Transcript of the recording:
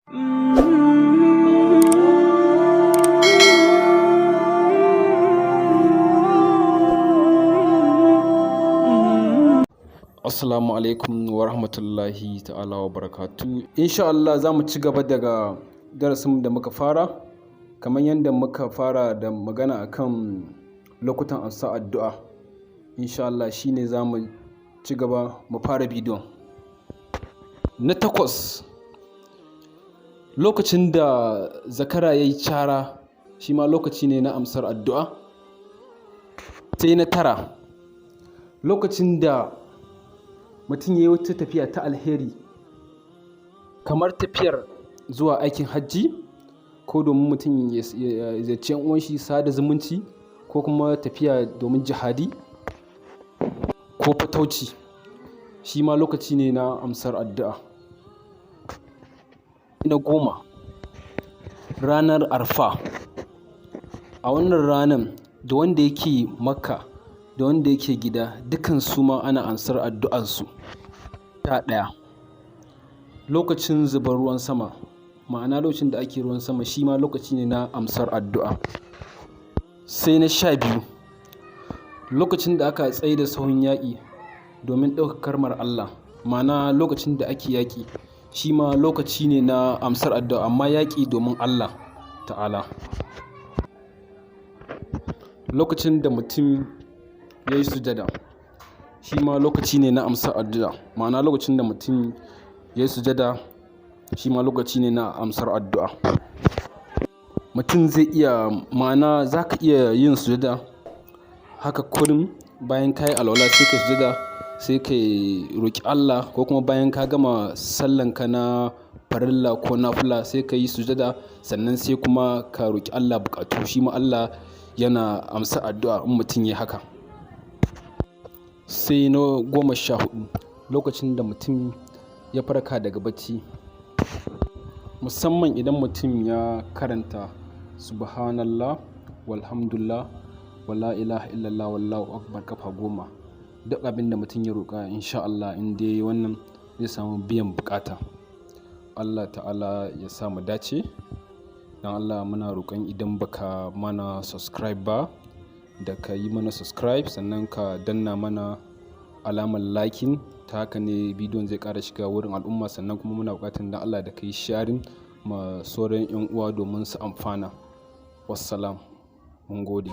Assalamu alaikum wa rahmatullahi ta'ala wa barakatu. Insha Allah za mu ci gaba daga darasin da muka fara, kamar yadda muka fara da magana akan lokutan amsa addu'a. Insha Allah shine za mu ci gaba mu fara bidiyon. Na 8, lokacin da zakara ya yi cara, shi ma lokaci ne na amsar addu'a. Sai na 9, lokacin da mutum ya yi wata tafiya ta alheri, kamar tafiyar zuwa aikin hajji, ko domin mutum ya ziyarci ‘yan uwan shi, sada zumunci, ko kuma tafiya domin jihadi ko fatauci, shi ma lokaci ne na amsar addu'a. Na 10, ranar arfa. A wannan ranar da wanda yake Makkah da wanda yake Gida, dukan su ma ana amsar addu'arsu. 11, lokacin zubar ruwan sama, ma'ana lokacin da ake ruwan sama, shi ma lokaci ne na amsar addu'a. Sai na 12, lokacin da aka tsaida sahun yaƙi domin ɗaukaka kalmar Allah, ma'ana lokacin da ake yaƙi, shi ma lokaci ne na amsar addu'a, amma yaƙi domin Allah ta'ala. Lokacin da mutum ya yi sujada, shi ma lokaci ne na amsar addu'a, ma'ana lokacin da mutum ya yi sujada, shi ma lokaci ne na amsar addu'a. Mutum zai iya, ma'ana za ka iya yin sujada haka kullum, bayan ka yi alwala sai ka sujada, sai ka roƙi Allah, ko kuma bayan ka gama sallanka na farilla ko nafila sai ka yi sujada, sannan sai kuma ka roƙi Allah buƙatu, shi ma Allah yana amsa addu'a in mutum ya haka. Sai na 14, lokacin da mutum ya farka daga bacci, musamman idan mutum ya karanta subhanallah walhamdulillah wala ilaha illallah wallahu akbar kafa 10, duk abin da mutum ya roƙa insha Allah in dai wannan zai samu biyan bukata. Allah ta'ala ya sa mu dace. Dan Allah muna roƙon idan baka mana subscribe ba, da ka yi mana subscribe, sannan ka danna mana alamar liking, ta haka ne bidiyon zai ƙara shiga wurin al'umma, sannan kuma muna buƙatar dan Allah da ka yi sharing ma sauran 'yan uwa domin su amfana. Wassalam, mun gode.